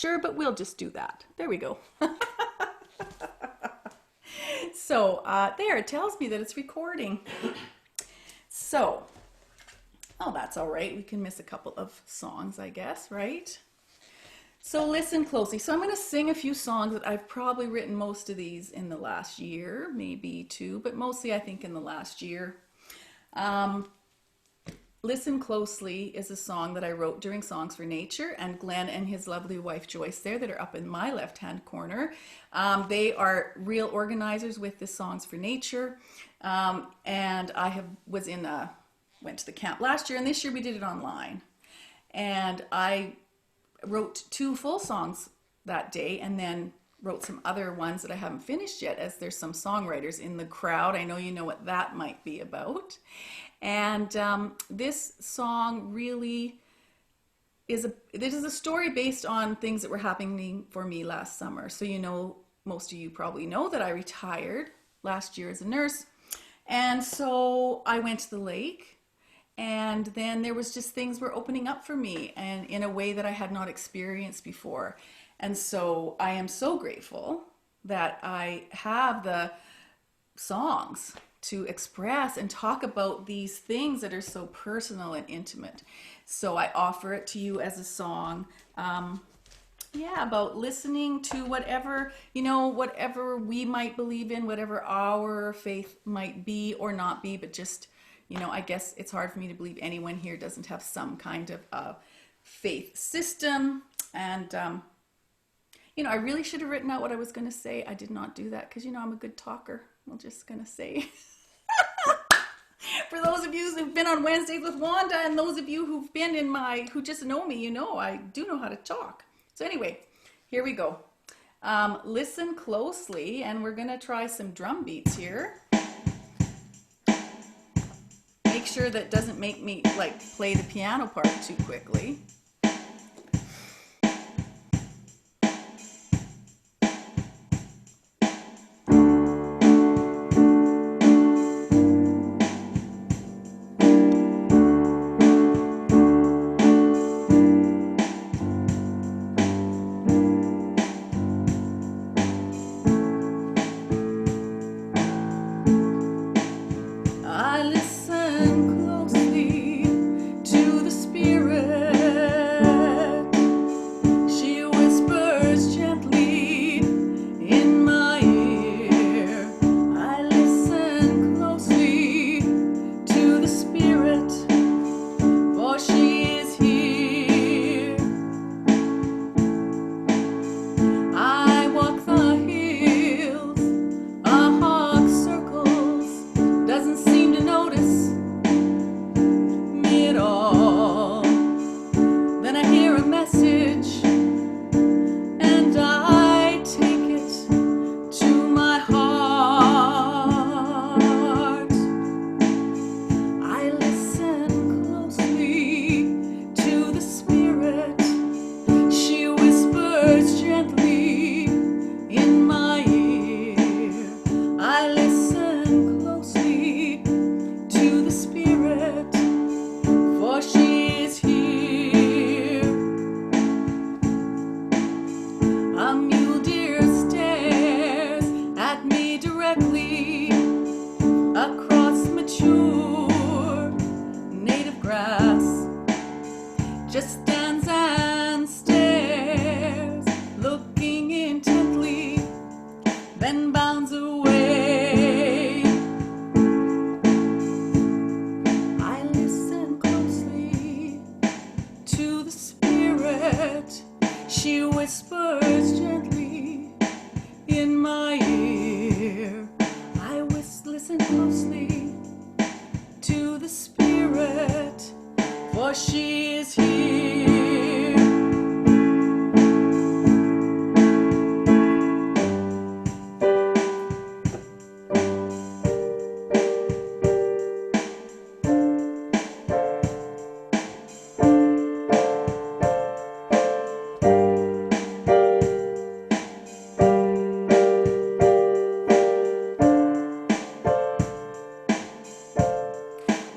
sure, but we'll just do that. There we go. So there, it tells me that it's recording. So, oh, that's all right. We can miss a couple of songs, I guess, right? So listen closely. So I'm going to sing a few songs that I've probably written most of these in the last year, maybe two, but mostly I think in the last year. Listen Closely is a song that I wrote during Songs for Nature, and Glenn and his lovely wife Joyce there that are up in my left-hand corner. They are real organizers with the Songs for Nature, and I went to the camp last year, and this year we did it online. And I wrote 2 full songs that day, and then wrote some other ones that I haven't finished yet, as there's some songwriters in the crowd. I know you know what that might be about. And this song really is a story based on things that were happening for me last summer. So you know, most of you probably know that I retired last year as a nurse. And so I went to the lake, and then there was just things were opening up for me, and in a way that I had not experienced before. And so I am so grateful that I have the songs to express and talk about these things that are so personal and intimate. So I offer it to you as a song, about listening to whatever, whatever we might believe in, whatever our faith might be or not be, but just, I guess it's hard for me to believe anyone here doesn't have some kind of faith system. And, I really should have written out what I was going to say. I did not do that because, I'm a good talker. I'm just going to say. For those of you who've been on Wednesdays with Wanda, and those of you who've been who just know me, I do know how to talk. So anyway, here we go. Listen closely, and we're going to try some drum beats here. Make sure that doesn't make me play the piano part too quickly.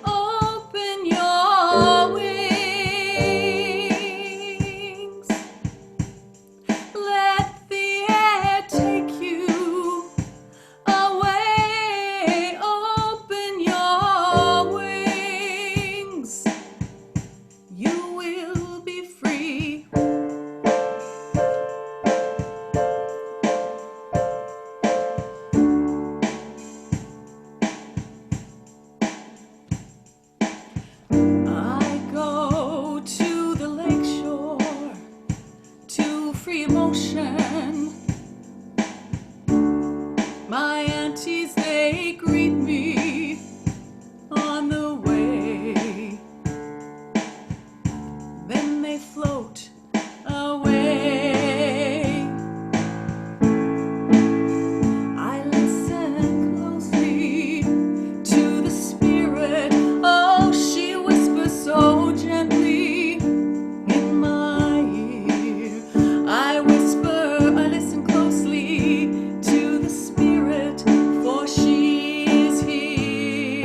Open your wings. free emotion. My aunties, they greet me on the way. Then they float away. I listen closely to the spirit. Oh, she whispers so gently in my ear. I listen closely to the spirit, for she is here.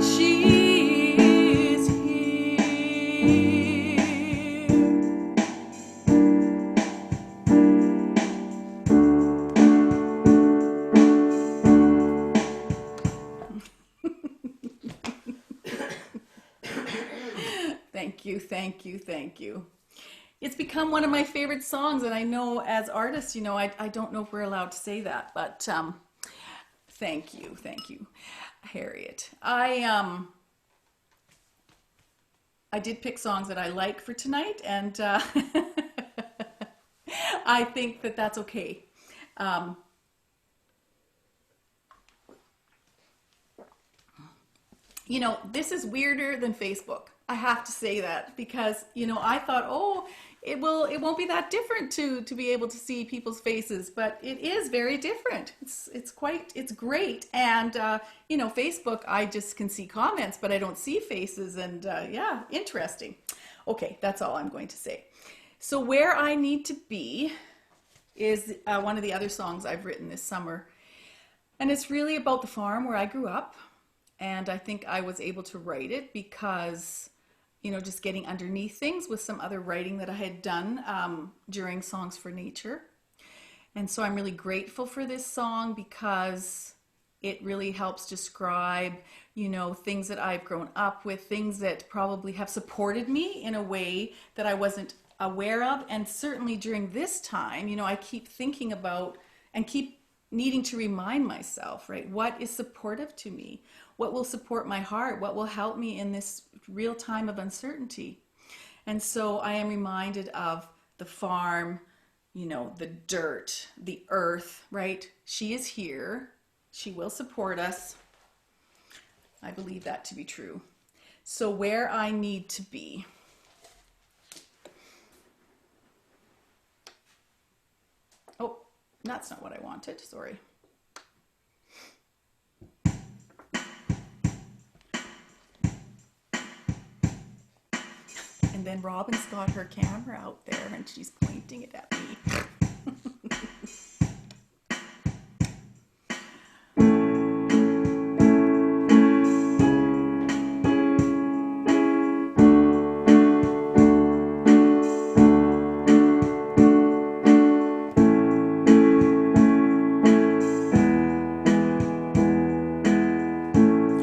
She is here. Thank you, thank you, thank you. It's become one of my favorite songs, and I know as artists, you know, I don't know if we're allowed to say that, but thank you, Harriet. I did pick songs that I like for tonight, and I think that that's okay. You know, this is weirder than Facebook. I have to say that because, you know, I thought, oh, it won't be that different to be able to see people's faces, but it is very different. It's great. And you know, Facebook, I just can see comments, but I don't see faces, and yeah, interesting. Okay, that's all I'm going to say. So Where I Need to Be is one of the other songs I've written this summer. And it's really about the farm where I grew up. And I think I was able to write it because, you know, just getting underneath things with some other writing that I had done during Songs for Nature. And so I'm really grateful for this song because it really helps describe, you know, things that I've grown up with, things that probably have supported me in a way that I wasn't aware of. And certainly during this time, you know, I keep thinking about and keep needing to remind myself, right? What is supportive to me? What will support my heart? What will help me in this real time of uncertainty? And so I am reminded of the farm, you know, the dirt, the earth, right? She is here. She will support us. I believe that to be true. So Where I Need to Be. Oh, that's not what I wanted. Sorry. And then Robin's got her camera out there and she's pointing it at me.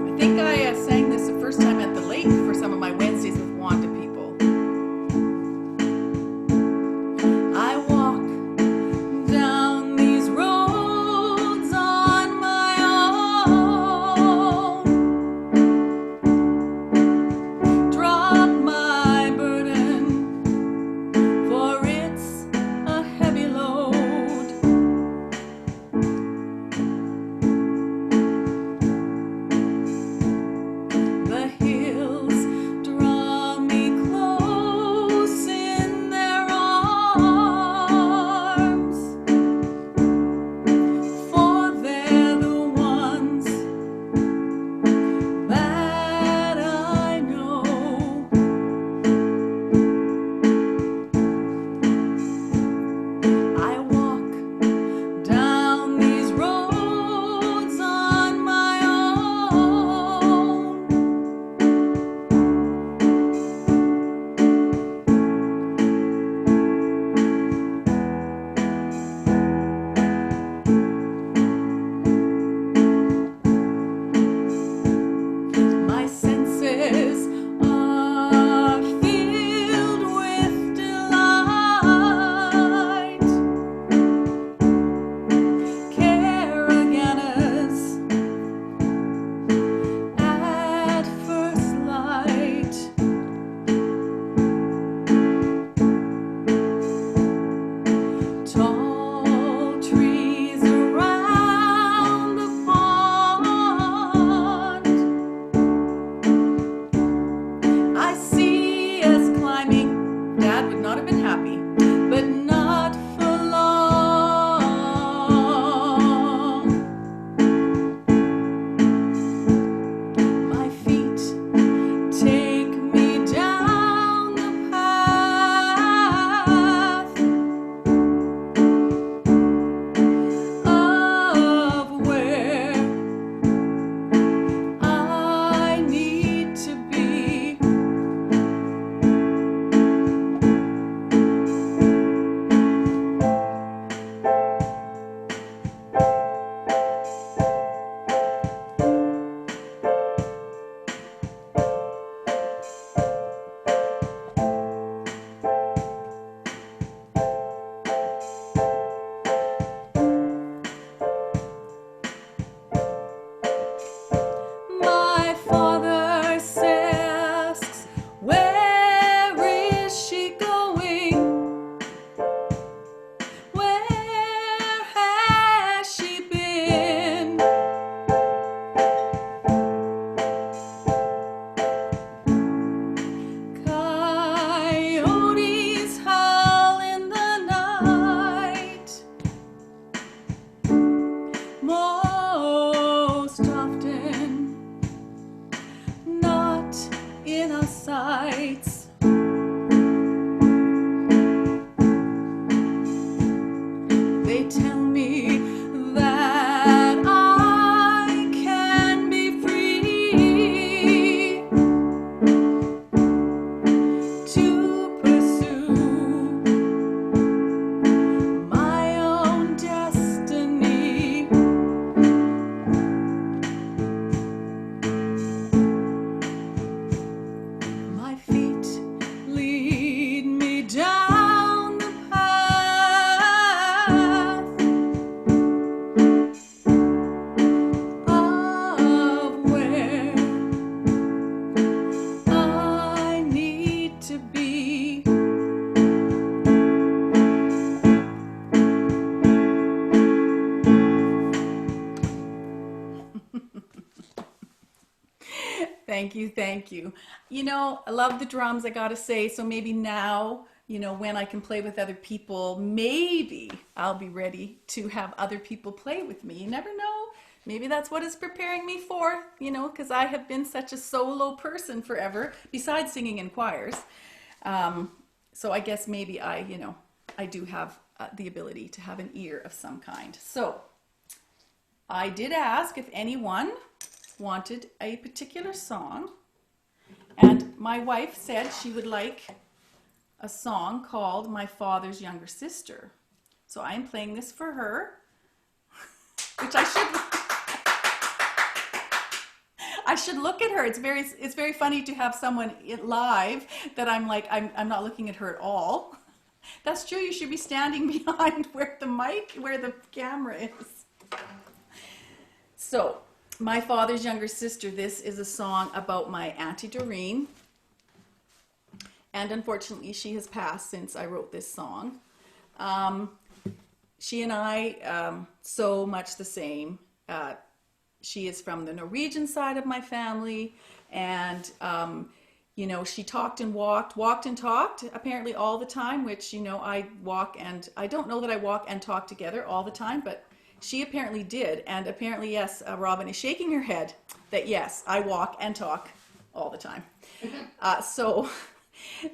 I think I sang this the first time at the lake for some of my Wednesdays with Wanda people. I walk Thank you, thank you. You know, I love the drums, I gotta say, so maybe now, you know, when I can play with other people, maybe I'll be ready to have other people play with me. You never know. Maybe that's what it's preparing me for, you know, because I have been such a solo person forever, besides singing in choirs. Um, so I guess maybe you know, I do have the ability to have an ear of some kind. So I did ask if anyone wanted a particular song, and my wife said she would like a song called My Father's Younger Sister. So I'm playing this for her, which I should look at her. It's very funny to have someone live that I'm like I'm not looking at her at all. That's true. You should be standing behind where the camera is. So, My Father's Younger Sister. This is a song about my Auntie Doreen. And unfortunately, she has passed since I wrote this song. She and I, so much the same. She is from the Norwegian side of my family. And, you know, she talked and walked and talked apparently all the time, which, you know, I don't know that I walk and talk together all the time, but she apparently did. And apparently, yes, Robin is shaking her head that yes, I walk and talk all the time. So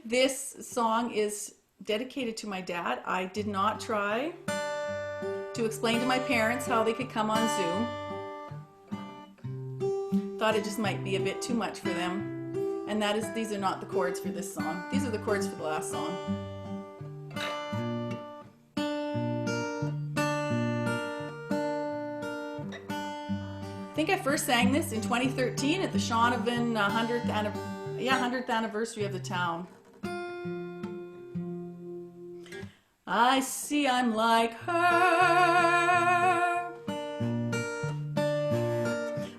this song is dedicated to my dad. I did not try to explain to my parents how they could come on Zoom. Thought it just might be a bit too much for them. And these are not the chords for this song. These are the chords for the last song. I think I first sang this in 2013 at the Shaunavon 100th anniversary of the town. I see I'm like her,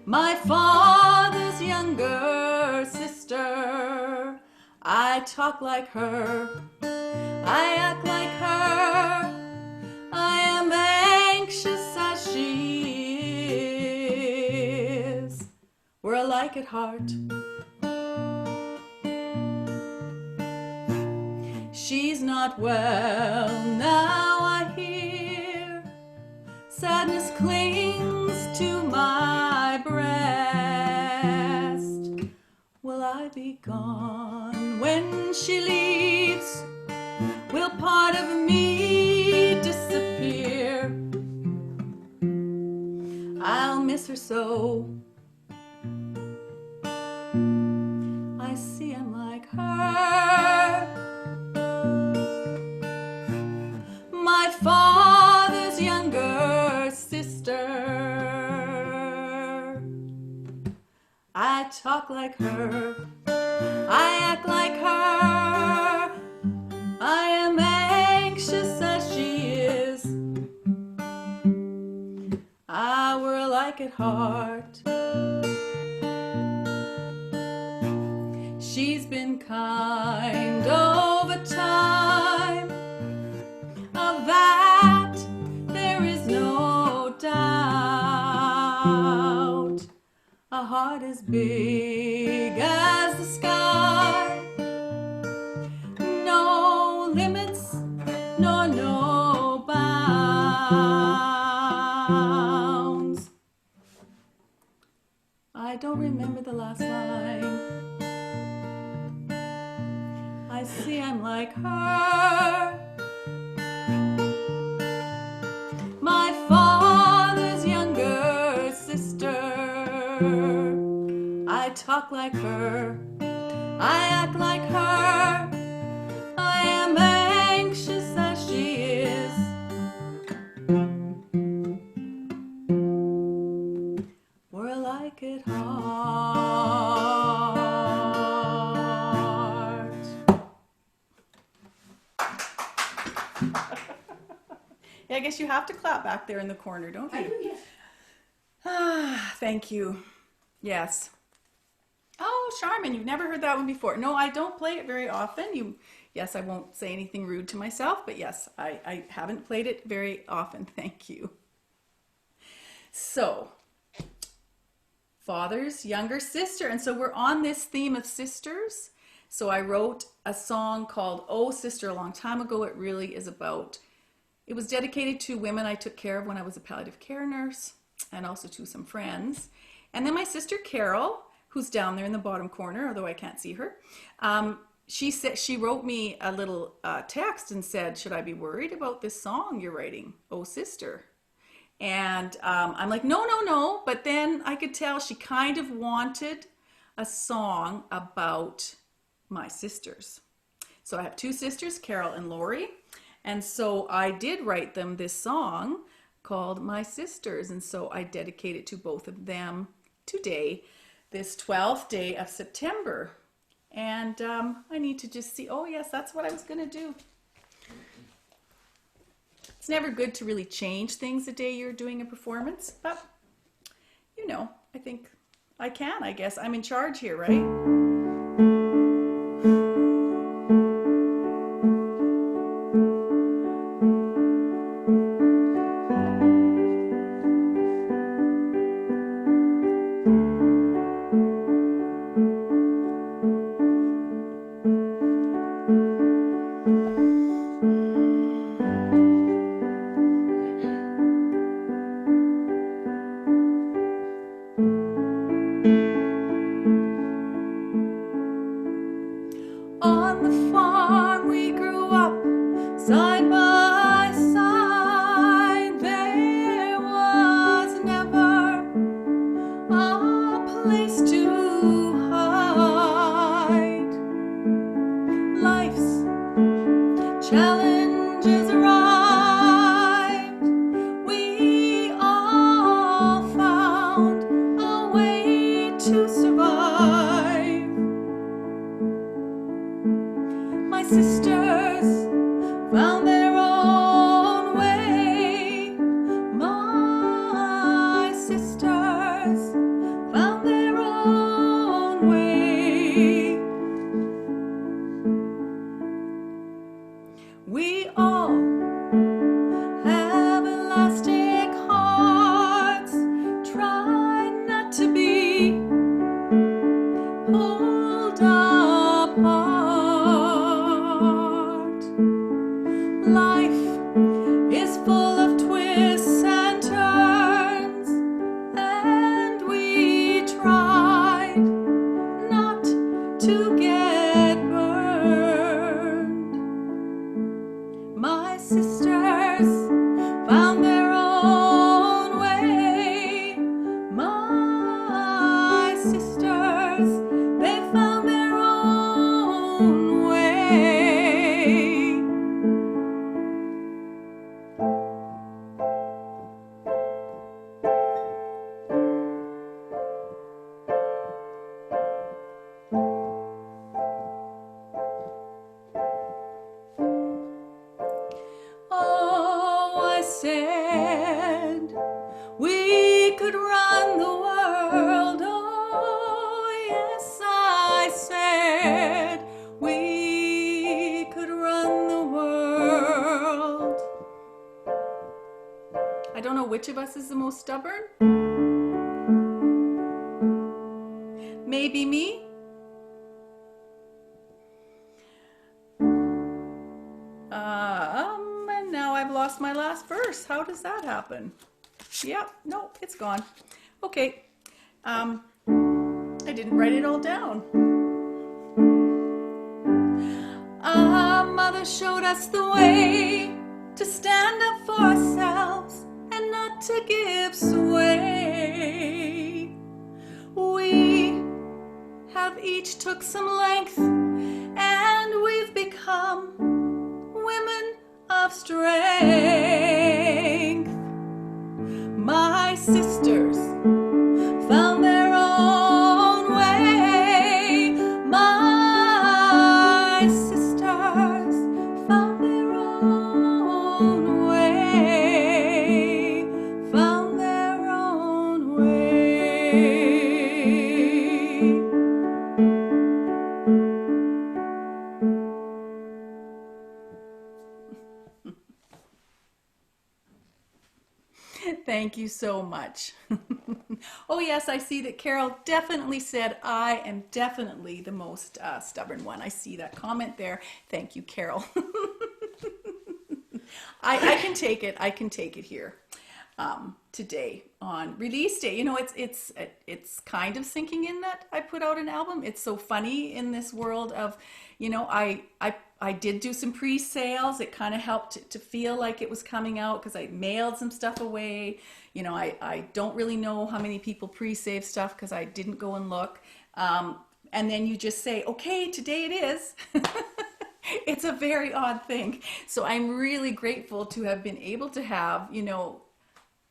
my father's younger sister. I talk like her, I act like her, I am anxious as she is. We're alike at heart. She's not well now, I hear. Sadness clings to my breast. Will I be gone when she leaves? Will part of me disappear? I'll miss her so. I see I'm like her, my father's younger sister. I talk like her, I act like her, I am anxious as she is. We're alike at heart. She's been kind over time, of that there is no doubt. A heart as big as the sky, no limits nor no bounds. I don't remember the last line. I see I'm like her, my father's younger sister. I talk like her, I act like her, I am anxious as she is. We're alike at heart. Yeah, I guess you have to clap back there in the corner, don't you? I do, yes. Thank you. Yes. Oh, Charmin, you've never heard that one before. No, I don't play it very often. Yes, I won't say anything rude to myself, but yes, I haven't played it very often. Thank you. So, father's younger sister. And so we're on this theme of sisters. So I wrote a song called Oh Sister a long time ago. It really is about, it was dedicated to women I took care of when I was a palliative care nurse, and also to some friends. And then my sister Carol, who's down there in the bottom corner, although I can't see her, she wrote me a little text and said, should I be worried about this song you're writing, Oh Sister? And I'm like, no, no, no. But then I could tell she kind of wanted a song about my sisters. So I have two sisters, Carol and Lori. And so I did write them this song called My Sisters. And so I dedicate it to both of them today, this 12th day of September. And I need to just see, oh yes, that's what I was going to do. It's never good to really change things the day you're doing a performance, but you know, I think I can, I guess. I'm in charge here, right? On the farm we grew up, side by side. There was never a place to hide. Life's challenges arrived. We all found a way to survive. My sisters found their own way. My sisters found their own way. We all have elastic hearts. Try not to be pulled apart. Life is full of twists and turns, and we tried not to get burned. My sisters found their own way. My sisters, they found their own way. Oh, I said we could run the world. Oh, yes, I said we could run the world. I don't know which of us is the most stubborn. Maybe me. And now I've lost my last verse. How does that happen? Yep, no, it's gone. Okay, I didn't write it all down. Our mother showed us the way to stand up for ourselves and not to give sway. We have each took some length, and we've become women of strength. My sisters found their own way. My sisters found their own way. Found their own way. Thank you so much. Oh, yes, I see that Carol definitely said, I am definitely the most stubborn one. I see that comment there. Thank you, Carol. I can take it. I can take it here today on release day. You know, it's kind of sinking in that I put out an album. It's so funny in this world of, you know, I did do some pre-sales. It kind of helped to feel like it was coming out because I mailed some stuff away. You know, I don't really know how many people pre-save stuff because I didn't go and look. And then you just say, okay, today it is. It's a very odd thing. So I'm really grateful to have been able to have, you know,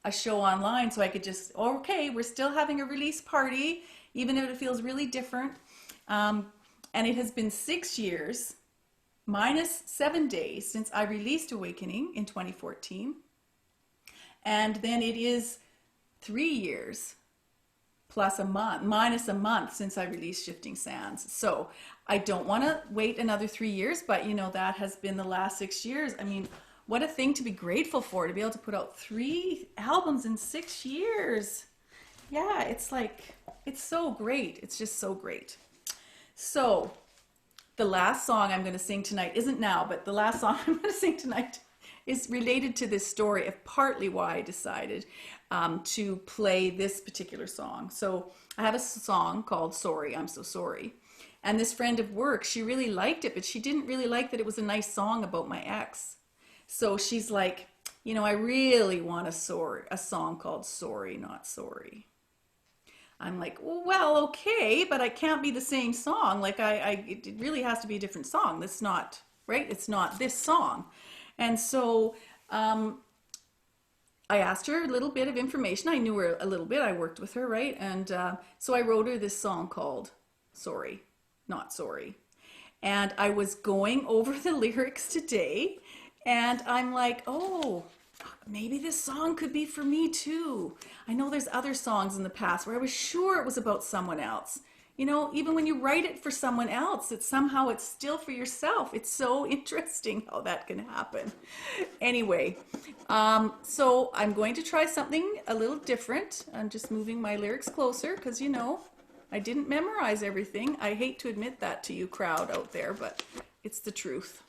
a show online so I could just, okay, we're still having a release party, even if it feels really different. And it has been 6 years, minus 7 days since I released Awakening in 2014. And then it is 3 years plus a month, minus a month since I released Shifting Sands. So I don't want to wait another 3 years, but you know, that has been the last 6 years. I mean, what a thing to be grateful for, to be able to put out 3 albums in 6 years. Yeah, it's like, it's so great. It's just so great. So the last song I'm going to sing tonight isn't now, but the last song I'm going to sing tonight is related to this story of partly why I decided to play this particular song. So I have a song called Sorry, I'm So Sorry. And this friend of work, she really liked it, but she didn't really like that it was a nice song about my ex. So she's like, you know, I really want a song called Sorry, Not Sorry. I'm like, well, okay, but I can't be the same song. Like it really has to be a different song. That's not, right? It's not this song. And so I asked her a little bit of information. I knew her a little bit. I worked with her, right? And so I wrote her this song called Sorry, Not Sorry. And I was going over the lyrics today, and I'm like, oh, maybe this song could be for me too. I know there's other songs in the past where I was sure it was about someone else. You know, even when you write it for someone else, it's still for yourself. It's so interesting how that can happen. Anyway, so I'm going to try something a little different. I'm just moving my lyrics closer because, you know, I didn't memorize everything. I hate to admit that to you crowd out there, but it's the truth.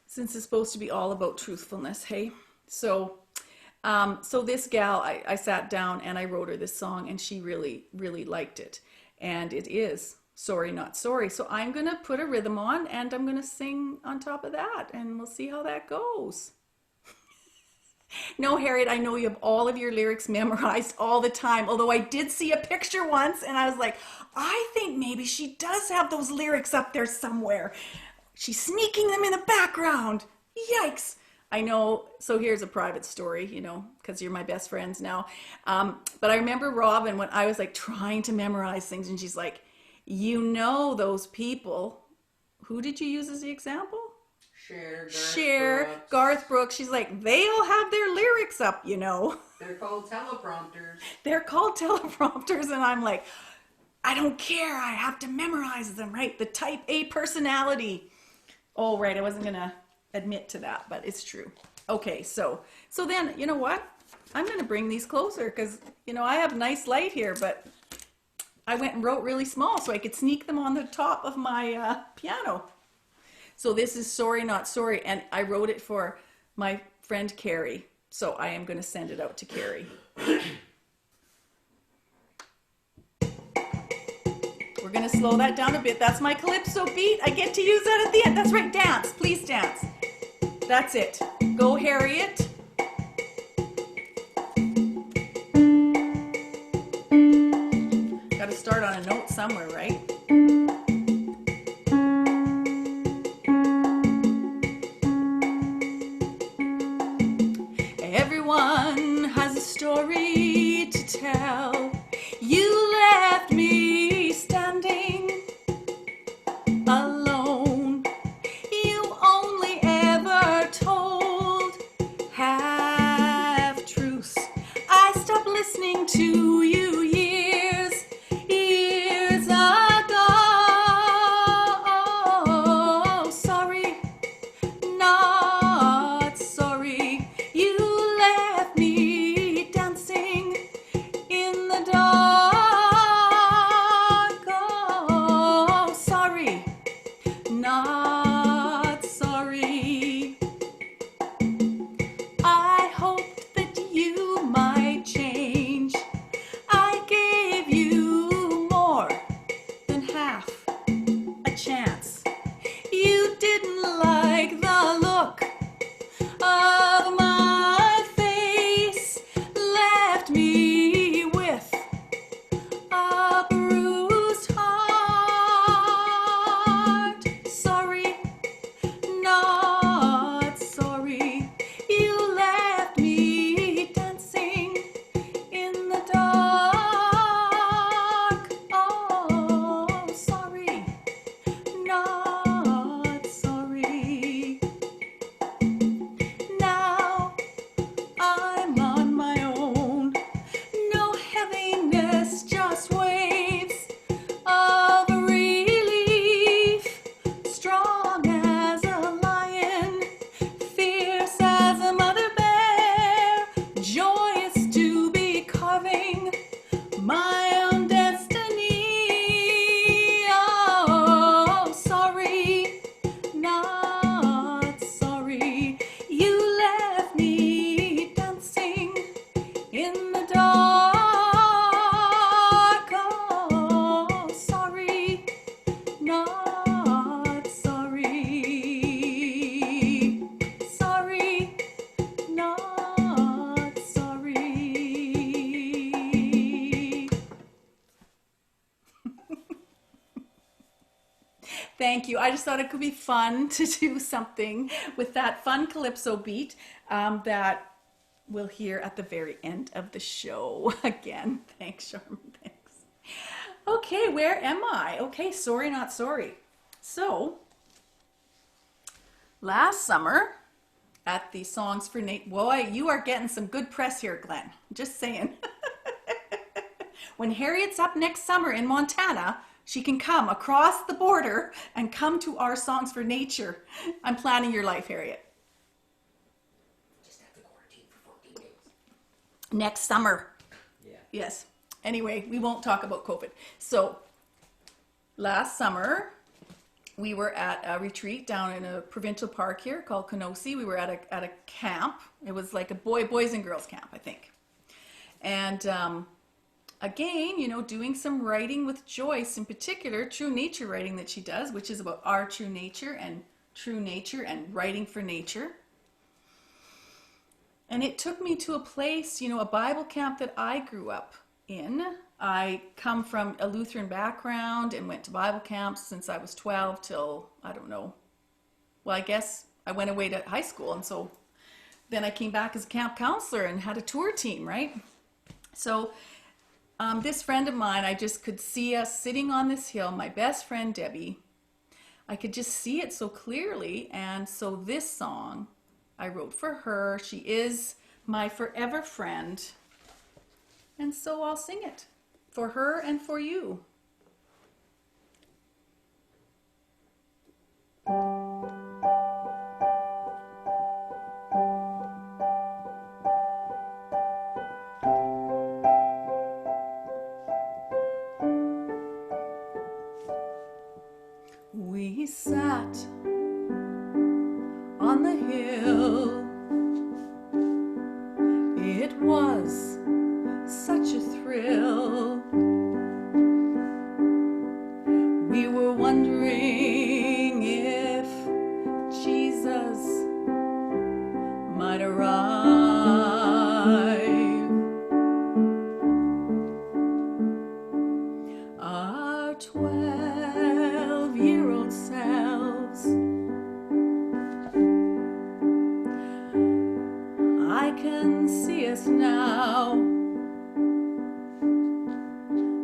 Since it's supposed to be all about truthfulness, hey? So this gal, I sat down and I wrote her this song, and she really, really liked it. And it is Sorry, Not Sorry. So I'm going to put a rhythm on, and I'm going to sing on top of that, and we'll see how that goes. No, Harriet, I know you have all of your lyrics memorized all the time, although I did see a picture once, and I was like, I think maybe she does have those lyrics up there somewhere. She's sneaking them in the background. Yikes. I know, so here's a private story, you know, because you're my best friends now. But I remember Robin when I was like trying to memorize things, and she's like, you know those people. Who did you use as the example? Cher, Garth Brooks. She's like, they all have their lyrics up, you know. They're called teleprompters. They're called teleprompters, and I'm like, I don't care. I have to memorize them, right? The type A personality. Oh, right. I wasn't going to admit to that, but it's true. Okay, so then, you know what? I'm going to bring these closer because, you know, I have nice light here, but I went and wrote really small so I could sneak them on the top of my piano. So this is Sorry, Not Sorry, and I wrote it for my friend Carrie, so I am going to send it out to Carrie. We're going to slow that down a bit. That's my calypso beat. I get to use that at the end. That's right. Dance. Please dance. That's it. Go, Harriet. Got to start on a note somewhere, right? Everyone has a story to tell. You left me standing alone. You only ever told half truths. I stopped listening to you years ago. Thank you. I just thought it could be fun to do something with that fun calypso beat that we'll hear at the very end of the show. Again, thanks, Charmin. Thanks. Okay, where am I? Okay, sorry, not sorry. So, last summer at the Songs for Nate, boy, you are getting some good press here, Glenn. Just saying. When Harriet's up next summer in Montana, she can come across the border and come to our Songs for Nature. I'm planning your life, Harriet. Just have to quarantine for 14 days. Next summer. Yeah. Yes. Anyway, we won't talk about COVID. So, last summer, we were at a retreat down in a provincial park here called Kenosi. We were at a camp. It was like a boys and girls camp, I think. And again, you know, doing some writing with Joyce, in particular, true nature writing that she does, which is about our true nature and writing for nature. And it took me to a place, you know, a Bible camp that I grew up in. I come from a Lutheran background and went to Bible camps since I was 12 till, I don't know, well, I guess I went away to high school. And so then I came back as a camp counselor and had a tour team, right? So this friend of mine, I just could see us sitting on this hill, my best friend Debbie. I could just see it so clearly. And so this song I wrote for her. She is my forever friend. And so I'll sing it for her and for you. We sat on the hill. It was such a thrill. We were wondering if Jesus might arrive. Our 12-year-old selves, I can see us now.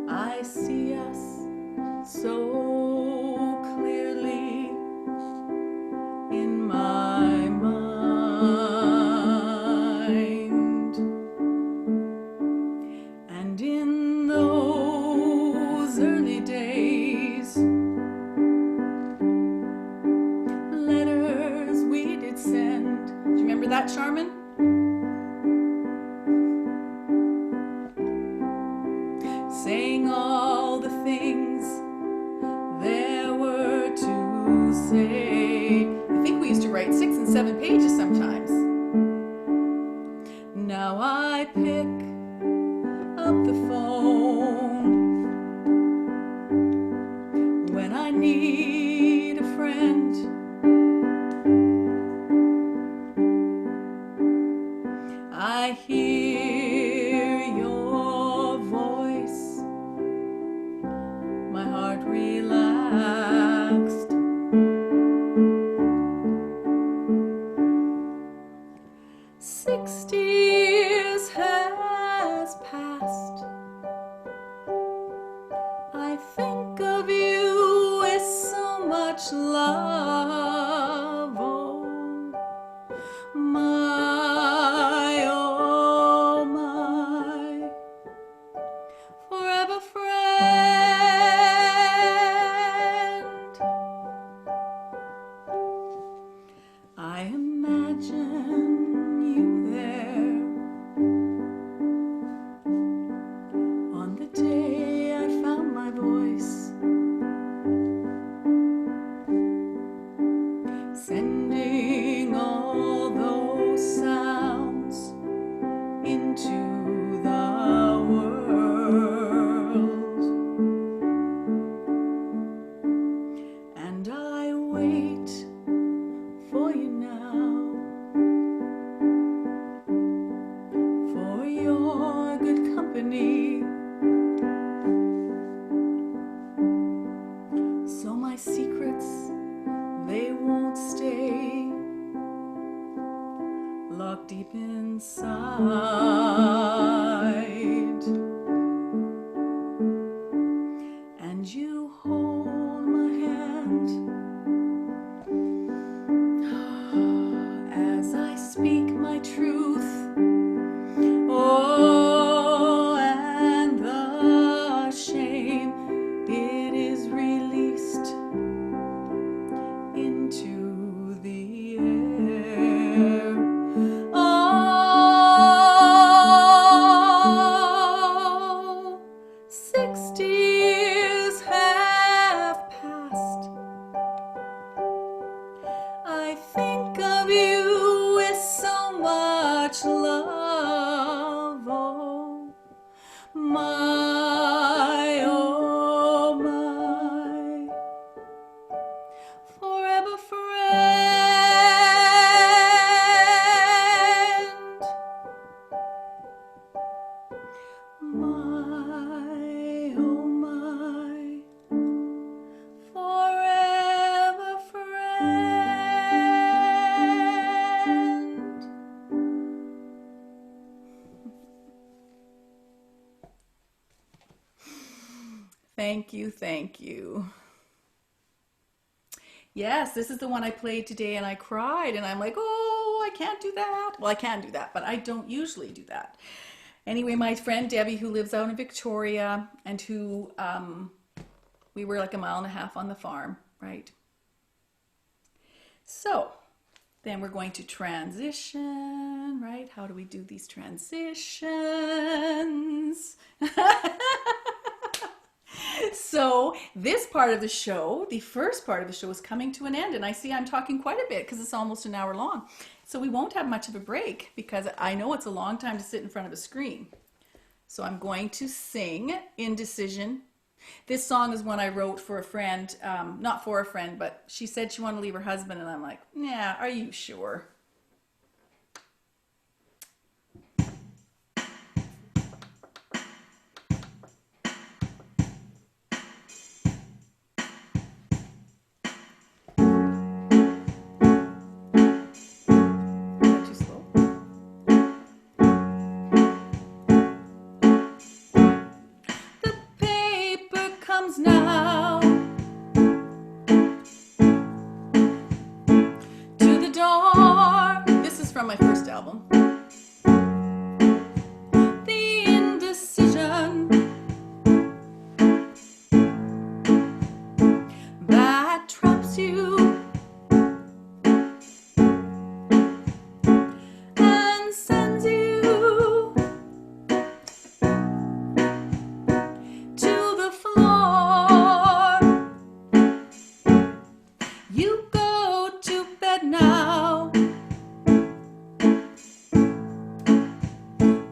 I see us so clearly in my mind. And in those early days, letters we did send. Do you remember that, Charmin? Saying all the things there were to say. I think we used to write 6 and 7 pages sometimes. Now I pick up the phone when I need a friend. I hear your voice, my heart relaxed. "60 years has passed. I think of you with so much love. Oh my, forever friend. I imagine you there on the day I found my voice, sending all those sounds into the world. And I wait for you now locked deep inside, and you hold my hand as I speak my truth. Oh, and the shame, it is released into the air. Oh, 60 years have passed. I think of you with so much love. Oh my, forever friend. My, oh my, forever friend. Thank you, thank you. Yes, this is the one I played today and I cried and I'm like, oh, I can't do that. Well, I can do that, but I don't usually do that. Anyway, my friend Debbie, who lives out in Victoria and who we were like a mile and a half on the farm, right? So then we're going to transition, right? How do we do these transitions? So this part of the show, the first part of the show, is coming to an end, and I see I'm talking quite a bit because it's almost an hour long. So we won't have much of a break because I know it's a long time to sit in front of a screen. So I'm going to sing Indecision. This song is one I wrote for a friend, not for a friend, but she said she wanted to leave her husband, and I'm like, yeah, are you sure? Now to the door. This is from my first album. The indecision that traps you and sends you to the floor. You go to bed now.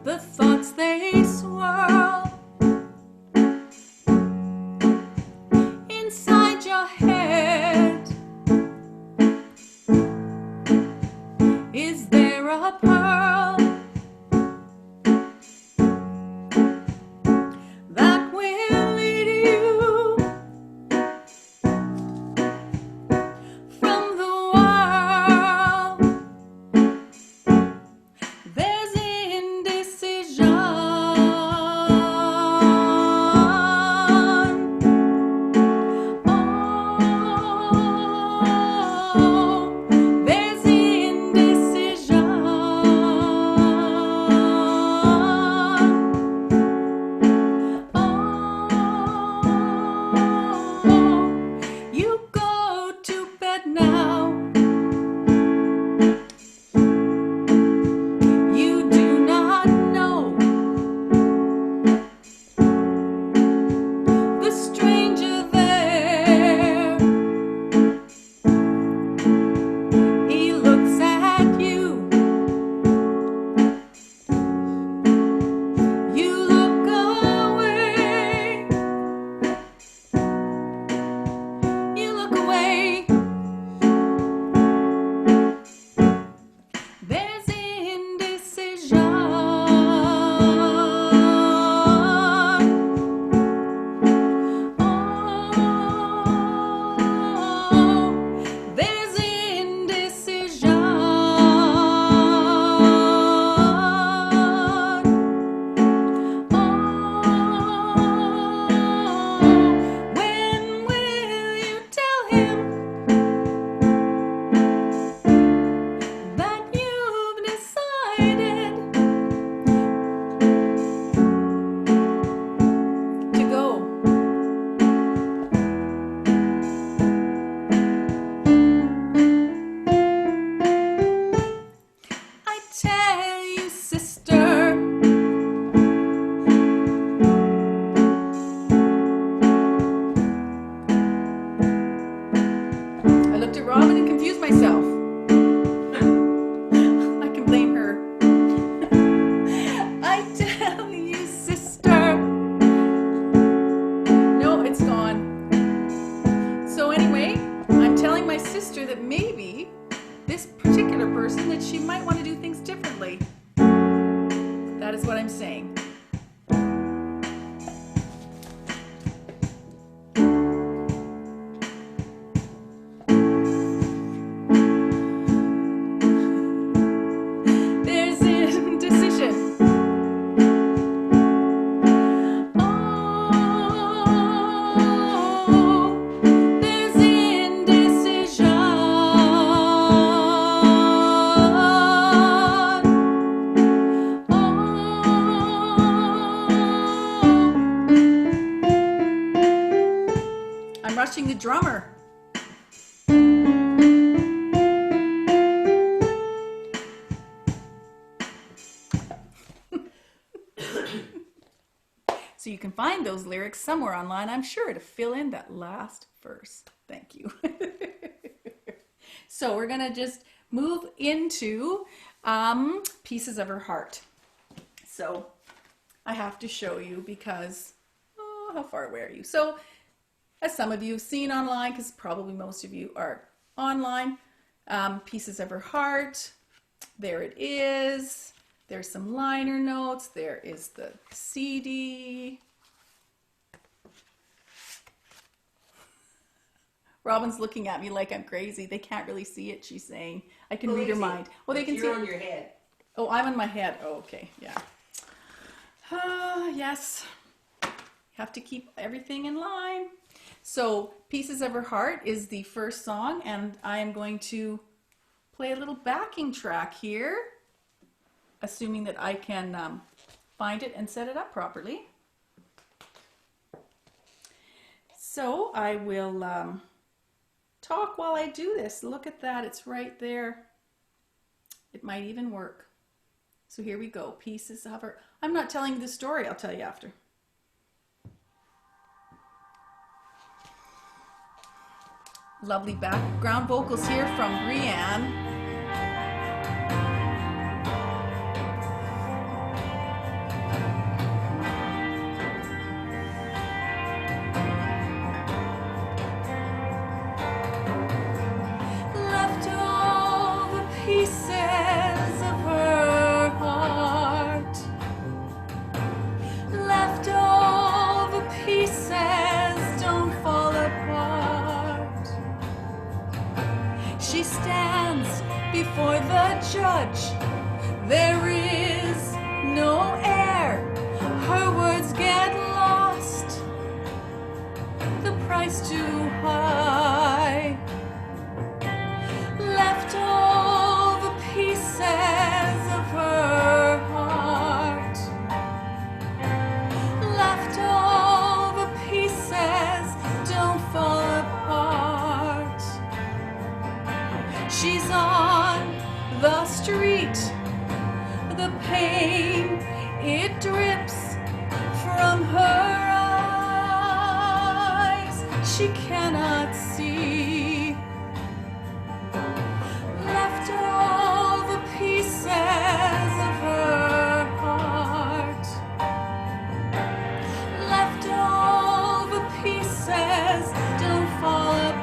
The thoughts they swirl inside your head. Is there a pearl that will lead you from the world? There's indecision. Oh, there's indecision. suggestion that she might want to do things differently. That is what I'm saying. There's indecision. There's indecision. I'm rushing the drummer. So you can find those lyrics somewhere online, I'm sure, to fill in that last verse. Thank you. So we're gonna just move into Pieces of Her Heart. So I have to show you because, oh, how far away are you? So as some of you have seen online, because probably most of you are online, Pieces of Her Heart, there it is. There's some liner notes. There is the CD. Robin's looking at me like I'm crazy. They can't really see it, she's saying. I can read her mind. Well, they can see. You're on your head. Oh, I'm on my head. Oh, okay, yeah. Yes. Have to keep everything in line. So, Pieces of Her Heart is the first song, and I am going to play a little backing track here, assuming that I can find it and set it up properly. So I will talk while I do this. Look at that, it's right there. It might even work. So here we go, Pieces of Her. I'm not telling you the story, I'll tell you after. Lovely background vocals here from Brianne. She stands before the judge. There is no air. Her words get lost. The price too high. Leftover pieces of her heart. Leftover pieces don't fall apart. She's on the street, the pain, it drips from her eyes. She cannot see. Leftover pieces of her heart. Leftover pieces don't fall apart.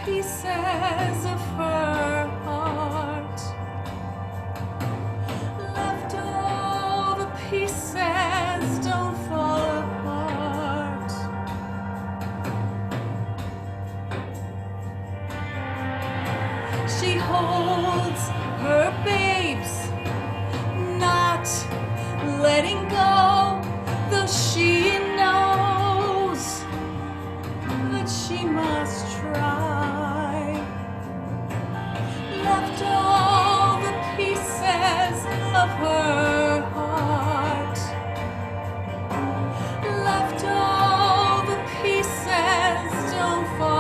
Pieces of her heart. Leftover pieces don't fall apart. She holds her babes, not letting go, though she knows that she must try. Leftover pieces of her heart. Leftover pieces don't fall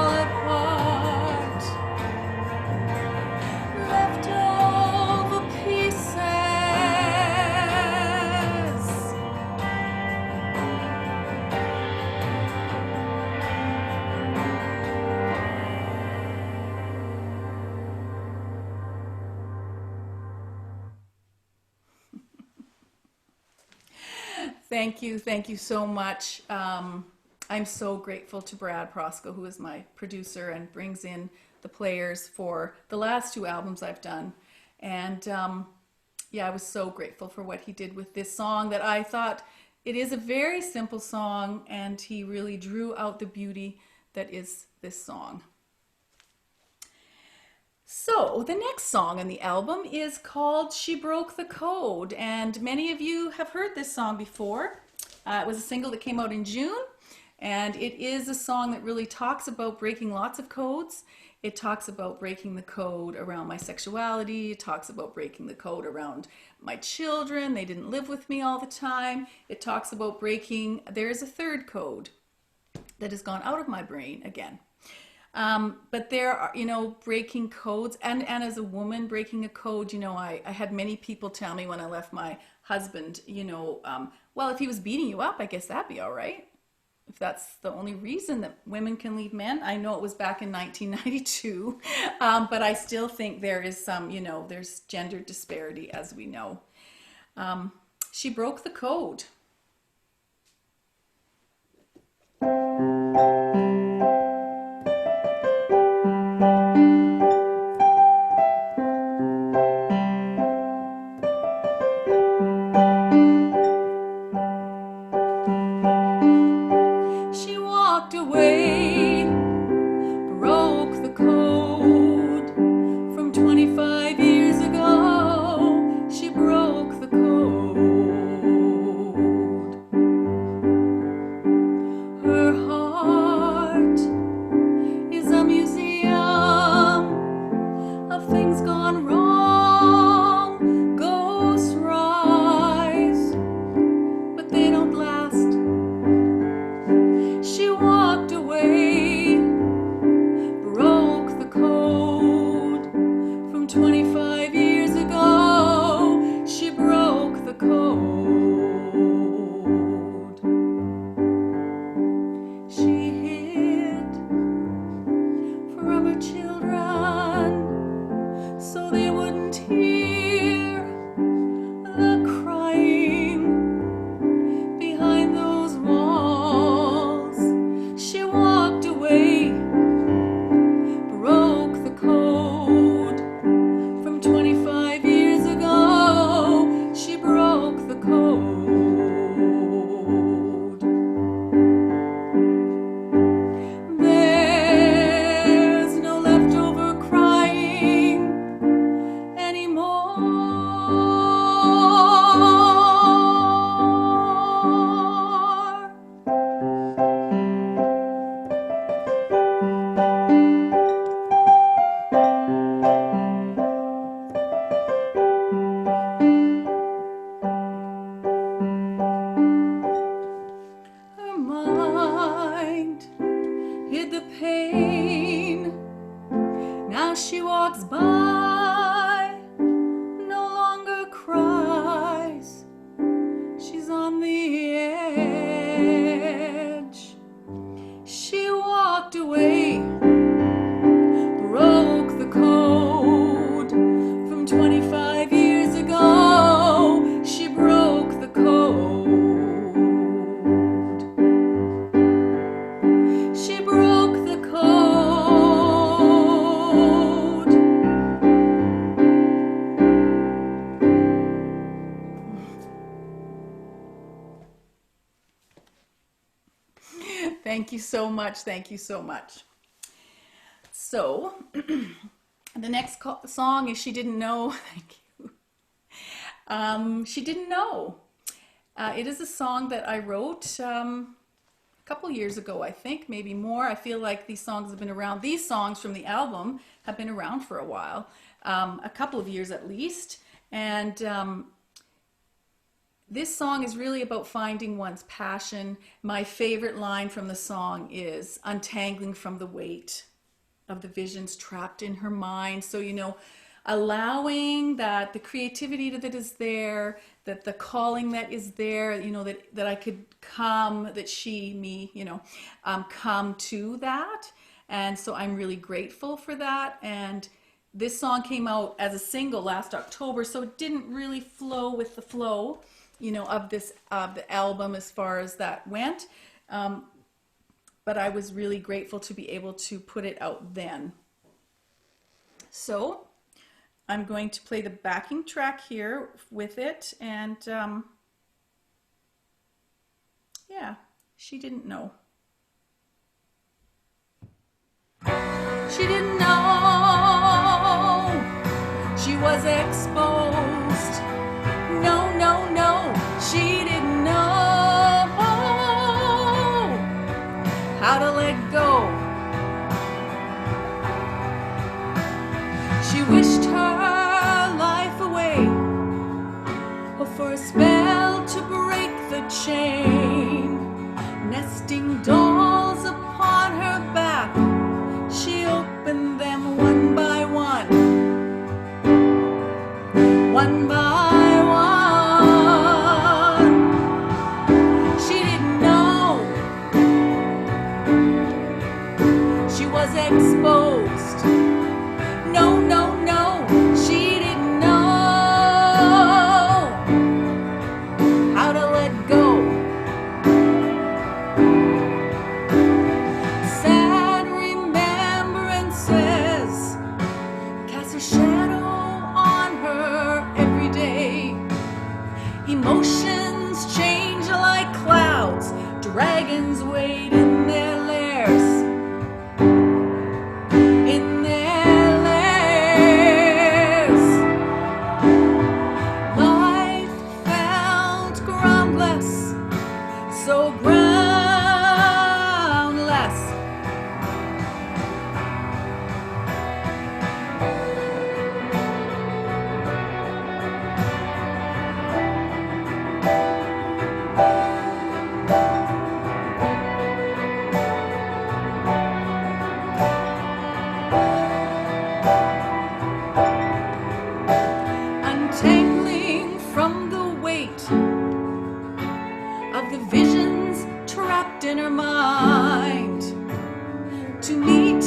Thank you so much. I'm so grateful to Brad Prosco, who is my producer and brings in the players for the last two albums I've done. And yeah, I was so grateful for what he did with this song that I thought it is a very simple song, and he really drew out the beauty that is this song. So, the next song on the album is called She Broke the Code, and many of you have heard this song before. It was a single that came out in June, and it is a song that really talks about breaking lots of codes. It talks about breaking the code around my sexuality. It talks about breaking the code around my children. They didn't live with me all the time. It talks about breaking, there's a third code that has gone out of my brain again. But there are, breaking codes, and as a woman breaking a code, I had many people tell me when I left my husband, well, if he was beating you up, I guess that'd be all right. If that's the only reason that women can leave men. I know it was back in 1992, but I still think there is some, there's gender disparity, as we know. She broke the code. She walked away, broke the code from 25 years ago. She broke the code. Her heart is a museum of things gone wrong. Ghosts rise, but they don't last. She walked away, broke the code from 25 years ago. She broke the code. She hid from her children so they wouldn't hear the crying behind those walls. She walked away, broke the code from 25 years ago. She broke the code. There's no leftover crying anymore. Her mind hid the pain. Now she walks by, no longer cries. She's on the edge. She walked away, broke the code from 25 years ago. She broke the code. She broke the code. Thank you so much. Thank you so much. So, the next song is She Didn't Know. Thank you. She Didn't Know. It is a song that I wrote a couple years ago, I think, maybe more. I feel like these songs have been around. These songs from the album have been around for a while, a couple of years at least. And this song is really about finding one's passion. My favorite line from the song is untangling from the weight of the visions trapped in her mind. So, allowing that the creativity that is there, that the calling that is there, that I could come, that come to that. And so I'm really grateful for that. And this song came out as a single last October, so it didn't really flow with the flow of this the album as far as that went. But I was really grateful to be able to put it out then. So I'm going to play the backing track here with it, and yeah, she didn't know. She didn't know she was exposed. No, no, no, she didn't know how to let go. She wished her life away, for a spell to break the chain. Nesting dolls upon her back, she opened them one by one, one by one. She didn't know she was exposed. No, no, no, she didn't know how to let go. Sad remembrances cast a shadow on her every day. Emotions change like clouds. Dragons wait in their lairs. In their lairs. Life felt groundless, so groundless. Untangling from the weight of the visions trapped in her mind, to meet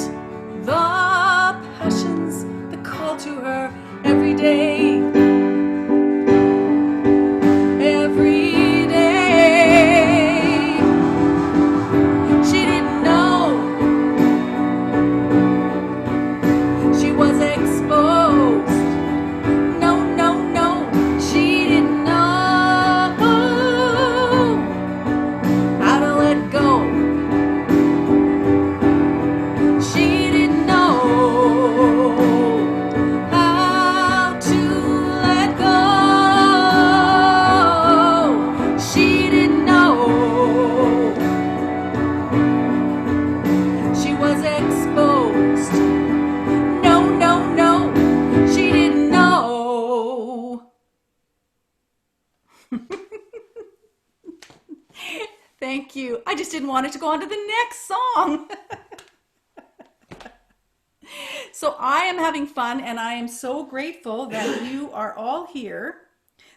the passions that call to her every day. Every day. She didn't know she was exposed. No, no, no, she didn't know how to let go. She didn't know how to let go. She didn't know she was exposed. No, no, no, she didn't know. Thank you. I just didn't want it to go on to the next song. So I am having fun, and I am so grateful that you are all here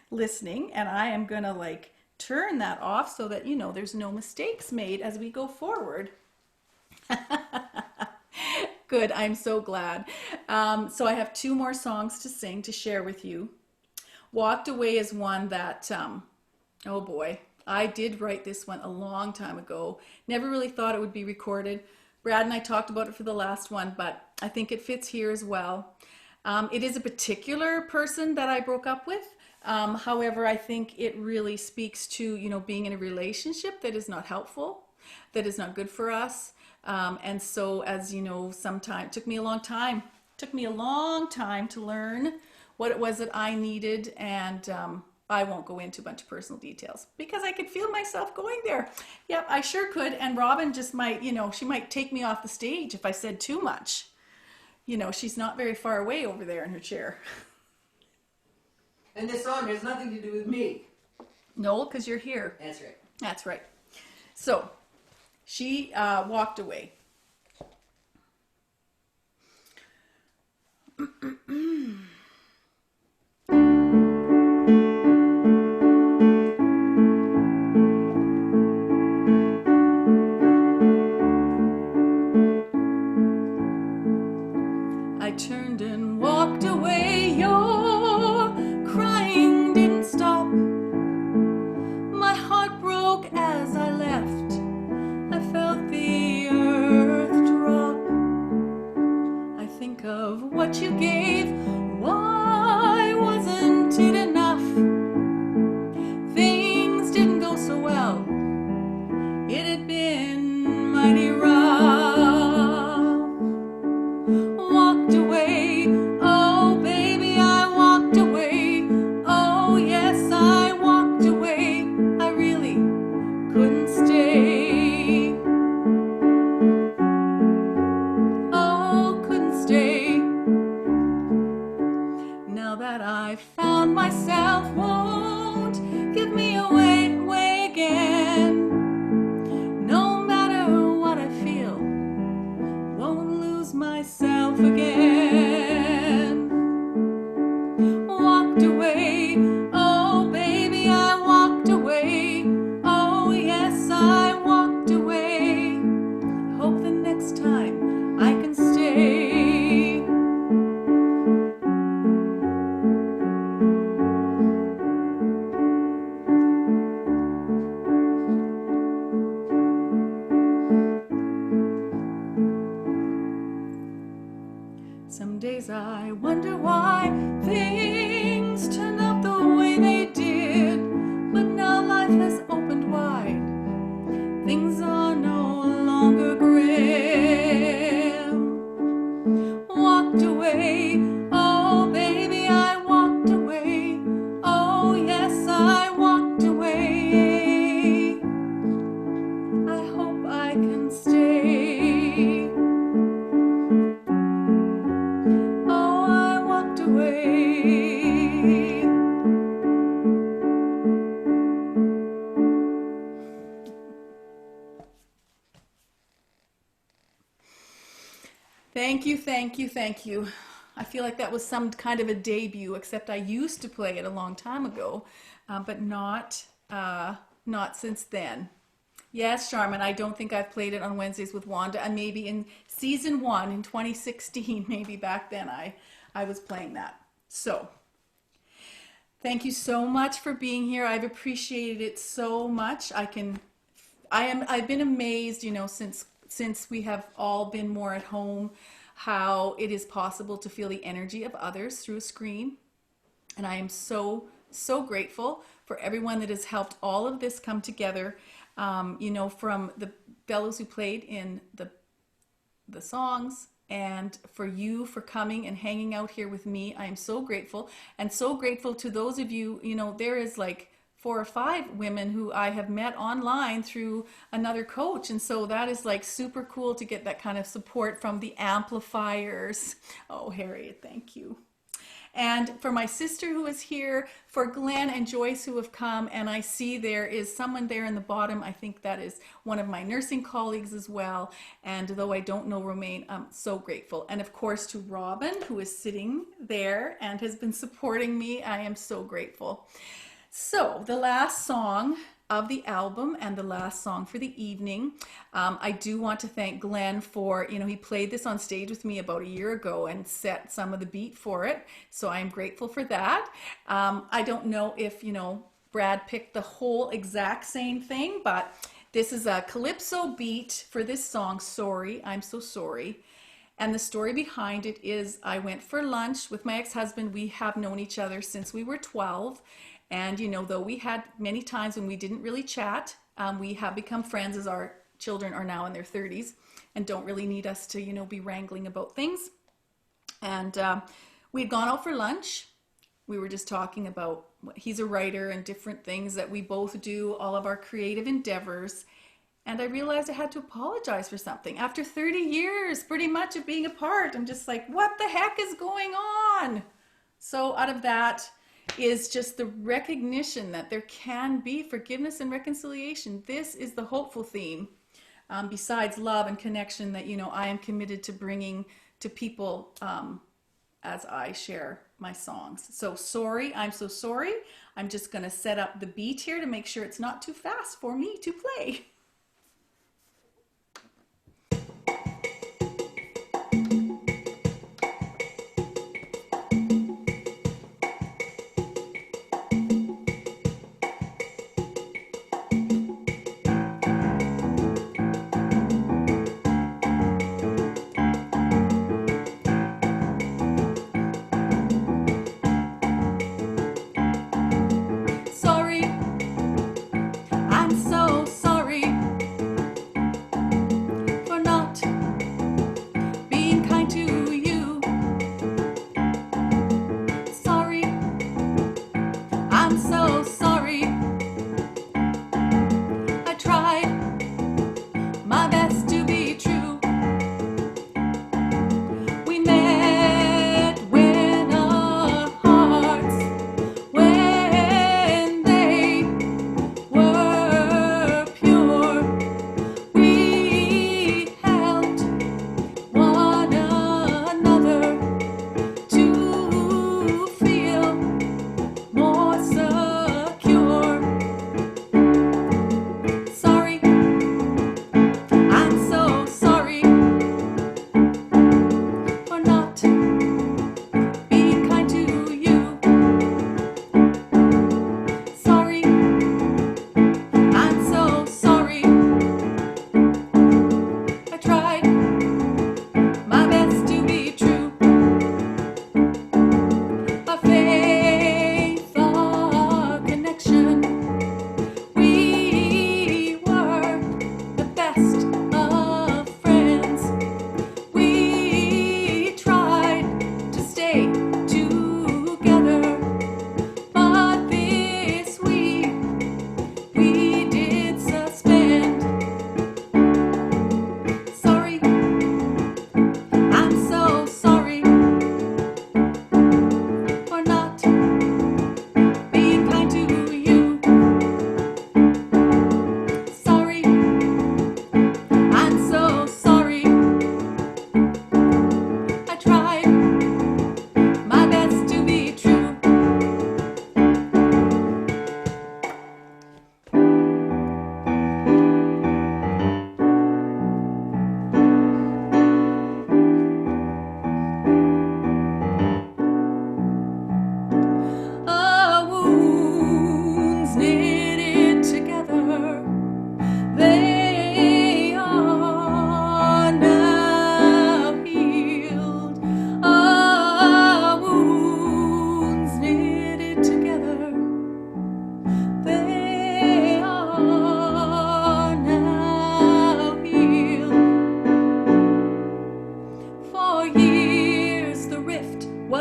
listening, and I am gonna like turn that off so that there's no mistakes made as we go forward. Good, I'm so glad. So I have two more songs to sing to share with you. Walked Away is one that, oh boy, I did write this one a long time ago. Never really thought it would be recorded. Brad and I talked about it for the last one, but I think it fits here as well. It is a particular person that I broke up with. However, I think it really speaks to, being in a relationship that is not helpful, that is not good for us. And so, as you know, sometimes it took me a long time. Took me a long time to learn what it was that I needed, and I won't go into a bunch of personal details because I could feel myself going there. Yep, I sure could. And Robin just might, she might take me off the stage if I said too much. She's not very far away over there in her chair. And this song has nothing to do with me. No, because you're here. That's right. That's right. So she walked away. I turned and walked away. Your crying didn't stop. what you gave. Why wasn't it enough? Things didn't go so well. It had been mighty rough. Walked away, oh baby, I walked away. Oh yes, I walked away. I really couldn't stay. Oh, couldn't stay. Now that I found myself, won't give me away again. No matter what I feel, won't lose myself again. Walked away, oh baby, I walked away. Oh yes, I walked away. Hope the next time I can stay. Some days I wonder why things turned out the way they did, but now life has opened wide. Things are no longer grim. Walked away, oh baby, I walked away. Oh yes, I walked away. I hope I can stay. Oh, I walked away. Thank you, thank you, thank you. I feel like that was some kind of a debut, except I used to play it a long time ago, but not since then. Yes, Charmin, I don't think I've played it on Wednesdays with Wanda, and maybe in season 1 in 2016, maybe back then I was playing that. So, thank you so much for being here. I've appreciated it so much. I've been amazed, since we have all been more at home, how it is possible to feel the energy of others through a screen. And I am so, so grateful for everyone that has helped all of this come together. From the fellows who played in the songs, and for you for coming and hanging out here with me. I am so grateful, and so grateful to those of you, there is like 4 or 5 women who I have met online through another coach, and so that is like super cool to get that kind of support from the amplifiers. Oh, Harriet, thank you. And for my sister who is here, for Glenn and Joyce who have come, and I see there is someone there in the bottom. I think that is one of my nursing colleagues as well. And though I don't know Romaine, I'm so grateful. And of course to Robin, who is sitting there and has been supporting me. I am so grateful. So the last song of the album and the last song for the evening, I do want to thank Glenn for, he played this on stage with me about a year ago and set some of the beat for it. So I'm grateful for that. I don't know if, Brad picked the whole exact same thing, but this is a calypso beat for this song, Sorry, I'm So Sorry. And the story behind it is I went for lunch with my ex-husband. We have known each other since we were 12. And, though we had many times when we didn't really chat, we have become friends as our children are now in their 30s and don't really need us to, be wrangling about things. And we had gone out for lunch. We were just talking about, he's a writer and different things that we both do, all of our creative endeavors. And I realized I had to apologize for something. After 30 years, pretty much, of being apart, I'm just like, what the heck is going on? So out of that is just the recognition that there can be forgiveness and reconciliation. This is the hopeful theme, besides love and connection, that I am committed to bringing to people as I share my songs. So sorry, I'm so sorry. I'm just going to set up the beat here to make sure it's not too fast for me to play.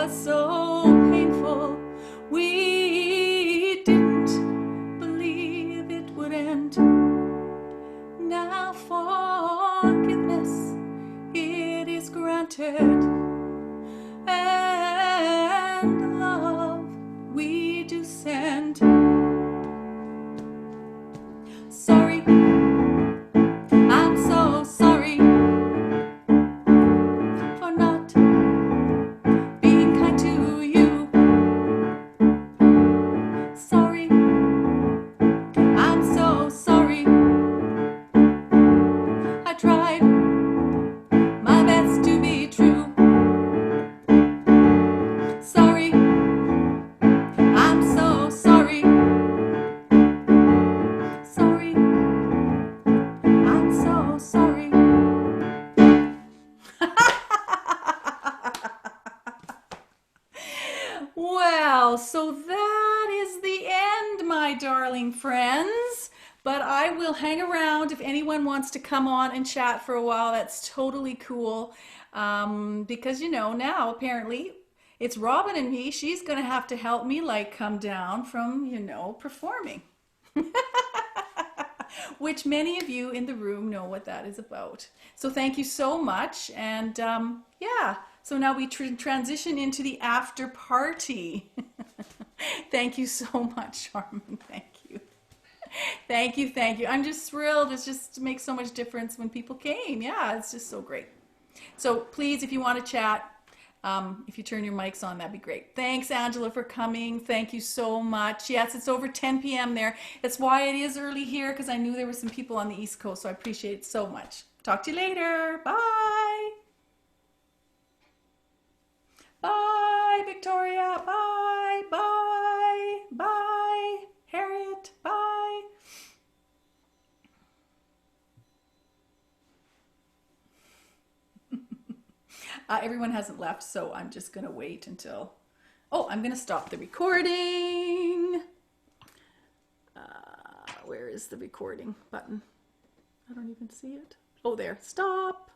was so painful. We didn't believe it would end. Now forgiveness, it is granted, and love we do send. Sorry, I'm so sorry for not being kind to you. Sorry, I'm so sorry. I tried my best to be true. Sorry, I'm so sorry. Sorry, I'm so sorry. Well, so that is the end, my darling friends. But I will hang around if anyone wants to come on and chat for a while. That's totally cool. Because, you know, now apparently it's Robin and me. She's going to have to help me, like, come down from, you know, performing. Which many of you in the room know what that is about. So thank you so much. And yeah, so now we transition into the after party. Thank you so much, Charmin. Thank you. Thank you, thank you. I'm just thrilled. It just makes so much difference when people came. Yeah, it's just so great. So please, if you want to chat, if you turn your mics on, that'd be great. Thanks, Angela, for coming. Thank you so much. Yes, it's over 10 p.m. there. That's why it is early here, because I knew there were some people on the East Coast, so I appreciate it so much. Talk to you later. Bye. Bye, Victoria. Bye. Bye. Bye. Harriet. Bye. Everyone hasn't left, so I'm just going to wait until... Oh, I'm going to stop the recording. Where is the recording button? I don't even see it. Oh, there. Stop.